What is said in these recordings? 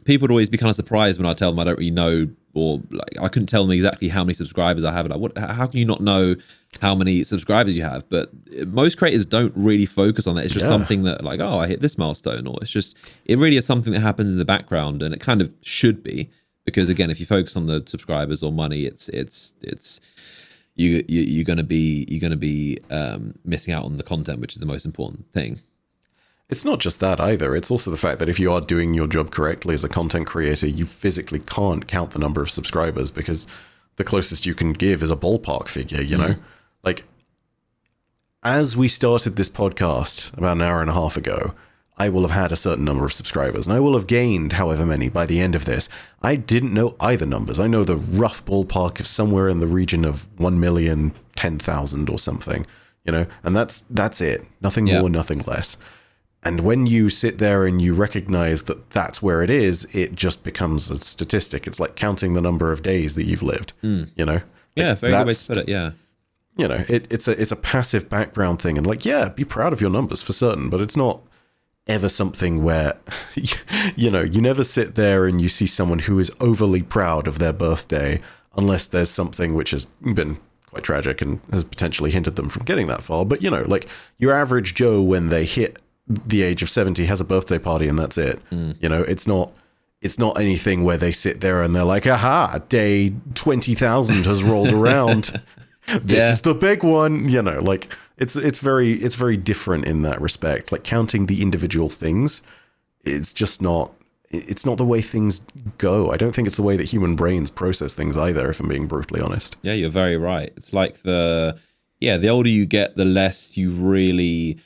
people would always be kind of surprised when I tell them I don't really know, or like I couldn't tell them exactly how many subscribers I have. Like, how can you not know how many subscribers you have? But most creators don't really focus on that. It's just something that like, oh, I hit this milestone, or it really is something that happens in the background, and it kind of should be, because again, if you focus on the subscribers or money, you're gonna be missing out on the content, which is the most important thing. It's not just that either. It's also the fact that if you are doing your job correctly as a content creator, you physically can't count the number of subscribers, because the closest you can give is a ballpark figure, you know? Like, as we started this podcast about an hour and a half ago, I will have had a certain number of subscribers, and I will have gained however many by the end of this. I didn't know either numbers. I know the rough ballpark of somewhere in the region of 1,010,000 or something, you know? And that's it. Nothing more, nothing less. And when you sit there and you recognize that that's where it is, it just becomes a statistic. It's like counting the number of days that you've lived, you know? Yeah, like, very good way to put it, yeah. You know, it's a passive background thing. And like, yeah, be proud of your numbers for certain, but it's not ever something where, you know, you never sit there and you see someone who is overly proud of their birthday unless there's something which has been quite tragic and has potentially hindered them from getting that far. But, you know, like your average Joe, when they hit the age of 70, has a birthday party and that's it. You know, it's not anything where they sit there and they're like, aha, day 20,000 has rolled around. This is the big one. You know, like it's very different in that respect. Like counting the individual things, it's not the way things go. I don't think it's the way that human brains process things either, if I'm being brutally honest. Yeah, you're very right. It's like the older you get, the less you really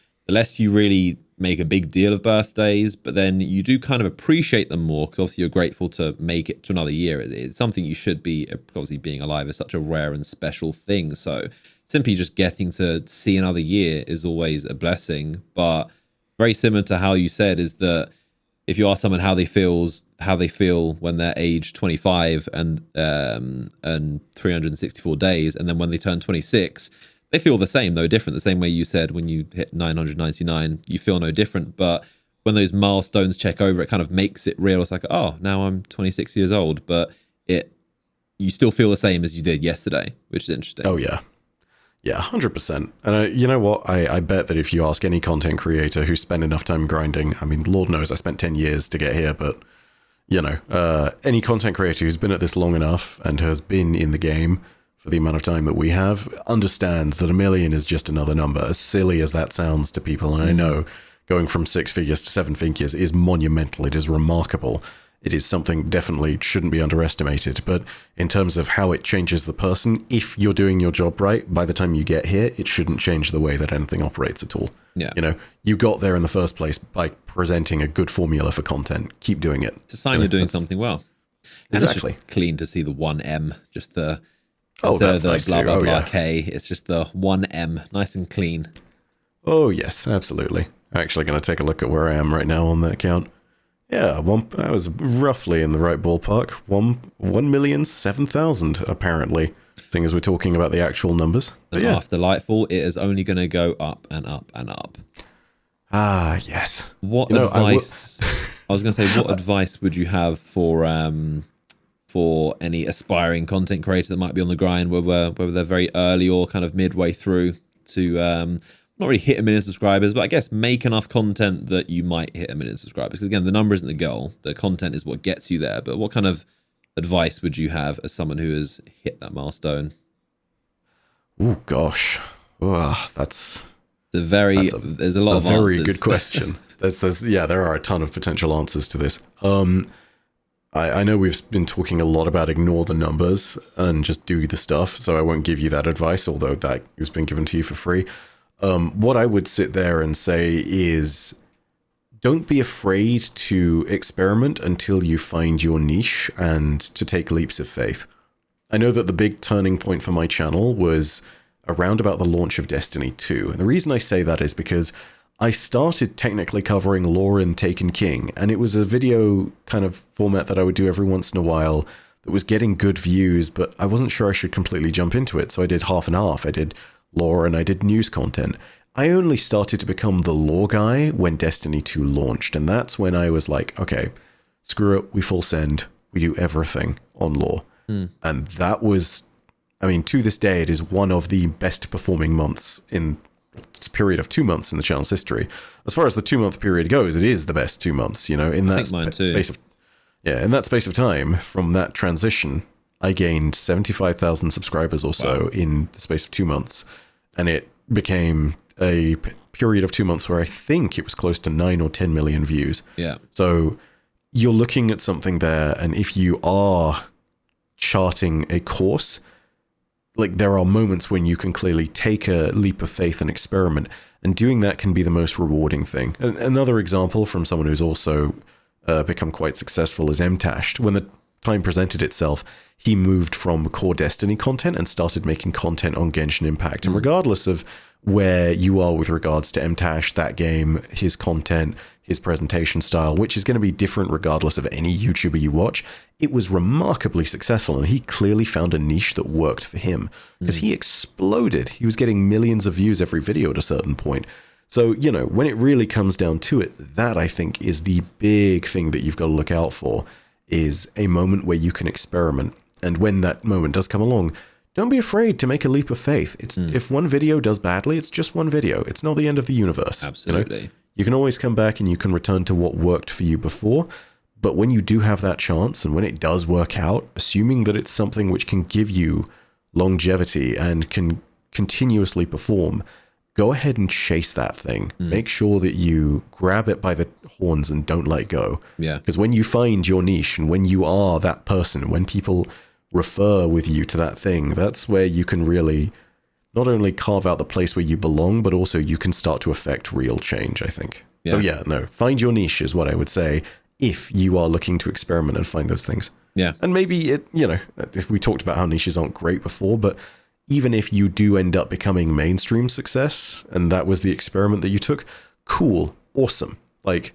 make a big deal of birthdays, but then you do kind of appreciate them more, because obviously you're grateful to make it to another year. It's something you should be. Obviously being alive is such a rare and special thing, so simply just getting to see another year is always a blessing. But very similar to how you said, is that if you ask someone how they feel when they're age 25 and 364 days, and then when they turn 26, they feel the same, no different. The same way you said when you hit 999, you feel no different. But when those milestones check over, it kind of makes it real. It's like, oh, now I'm 26 years old, but you still feel the same as you did yesterday, which is interesting. Oh yeah. Yeah, 100%. And you know what? I bet that if you ask any content creator who spent enough time grinding, I mean, Lord knows I spent 10 years to get here, but you know, any content creator who's been at this long enough and has been in the game for the amount of time that we have understands that 1 million is just another number, as silly as that sounds to people. And I know going from 6 figures to 7 figures is monumental. It is remarkable. It is something definitely shouldn't be underestimated. But in terms of how it changes the person, if you're doing your job right, by the time you get here, it shouldn't change the way that anything operates at all. Yeah. You know, you got there in the first place by presenting a good formula for content. Keep doing it. It's a sign you're doing something well. And exactly. It's just clean to see the 1M, just the... that's the nice blah, too. blah, blah, yeah. K. It's just the 1M, nice and clean. Oh, yes, absolutely. I'm actually going to take a look at where I am right now on that count. Yeah, I was roughly in the right ballpark. 1,007,000, apparently, seeing as we're talking about the actual numbers. And after Lightfall, it is only going to go up and up and up. Ah, yes. What advice... I was going to say, what advice would you have for any aspiring content creator that might be on the grind, whether they're very early or kind of midway through to not really hit 1 million subscribers, but I guess make enough content that you might hit 1 million subscribers? Because again, the number isn't the goal. The content is what gets you there. But what kind of advice would you have as someone who has hit that milestone? Oh, gosh. There's a lot of very answers. Good question. There are a ton of potential answers to this. I know we've been talking a lot about ignore the numbers and just do the stuff, so I won't give you that advice, although that has been given to you for free. What I would sit there and say is don't be afraid to experiment until you find your niche and to take leaps of faith. I know that the big turning point for my channel was around about the launch of Destiny 2. And the reason I say that is because I started technically covering lore in Taken King, and it was a video kind of format that I would do every once in a while that was getting good views, but I wasn't sure I should completely jump into it, so I did half and half. I did lore and I did news content. I only started to become the lore guy when Destiny 2 launched, and that's when I was like, okay, screw it, we full send, we do everything on lore. And that was, I mean, to this day, it is one of the best performing months in its period of 2 months in the channel's history. As far as the 2 month period goes, it is the best 2 months, in that space of, in that space of time from that transition, I gained 75,000 subscribers or so in the space of 2 months. And it became a period of 2 months where I think it was close to 9 or 10 million views. Yeah. So you're looking at something there, and if you are charting a course, like there are moments when you can clearly take a leap of faith and experiment, and doing that can be the most rewarding thing. And another example from someone who's also become quite successful is Mtashed. When the time presented itself, he moved from core Destiny content and started making content on Genshin Impact. And regardless of where you are with regards to Mtash, that game, his content, his presentation style, which is going to be different regardless of any YouTuber you watch, it was remarkably successful, and he clearly found a niche that worked for him because he exploded. He was getting millions of views every video at a certain point. So, when it really comes down to it, that I think is the big thing that you've got to look out for, is a moment where you can experiment. And when that moment does come along, don't be afraid to make a leap of faith. It's if one video does badly, it's just one video. It's not the end of the universe. Absolutely. You can always come back and you can return to what worked for you before. But when you do have that chance, and when it does work out, assuming that it's something which can give you longevity and can continuously perform, go ahead and chase that thing. Make sure that you grab it by the horns and don't let go. Yeah. Because when you find your niche, and when you are that person, when people refer with you to that thing, that's where you can really not only carve out the place where you belong, but also you can start to affect real change, I think. Yeah. So find your niche is what I would say if you are looking to experiment and find those things. Yeah. And maybe we talked about how niches aren't great before, but even if you do end up becoming mainstream success, and that was the experiment that you took, cool, awesome. Like,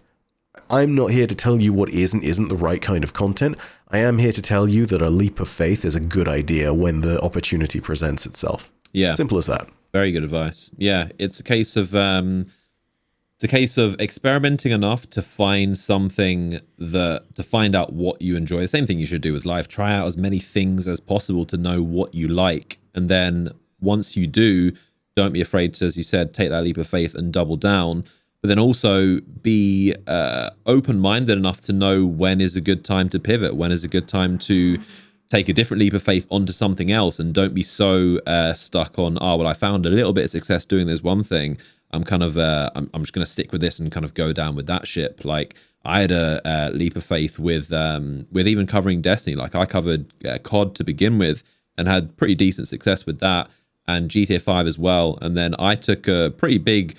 I'm not here to tell you what is and isn't the right kind of content. I am here to tell you that a leap of faith is a good idea when the opportunity presents itself. Yeah. Simple as that. Very good advice. Yeah, it's a case of experimenting enough to find something to find out what you enjoy. The same thing you should do with life. Try out as many things as possible to know what you like. And then once you do, don't be afraid to, as you said, take that leap of faith and double down. But then also be open-minded enough to know when is a good time to pivot, when is a good time to take a different leap of faith onto something else, and don't be so stuck on, I found a little bit of success doing this one thing. I'm kind of, I'm just going to stick with this and kind of go down with that ship. Like, I had a leap of faith with even covering Destiny. Like, I covered COD to begin with and had pretty decent success with that, and GTA 5 as well. And then I took a pretty big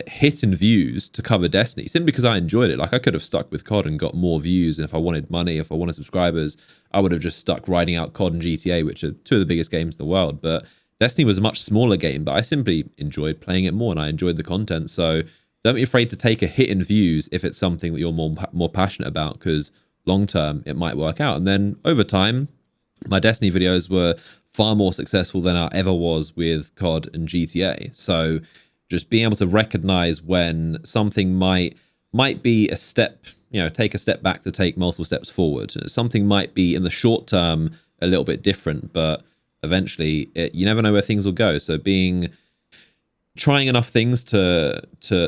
hit in views to cover Destiny, simply because I enjoyed it. Like, I could have stuck with COD and got more views, and if I wanted money, if I wanted subscribers, I would have just stuck riding out COD and GTA, which are two of the biggest games in the world. But Destiny was a much smaller game, but I simply enjoyed playing it more, and I enjoyed the content. So don't be afraid to take a hit in views if it's something that you're more passionate about, because long term it might work out. And then over time, my Destiny videos were far more successful than I ever was with COD and GTA. So just being able to recognize when something might be a step, take a step back to take multiple steps forward. Something might be in the short term a little bit different, but eventually you never know where things will go. So trying enough things to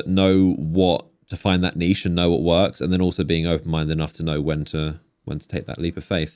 know to find that niche and know what works, and then also being open-minded enough to know when to take that leap of faith.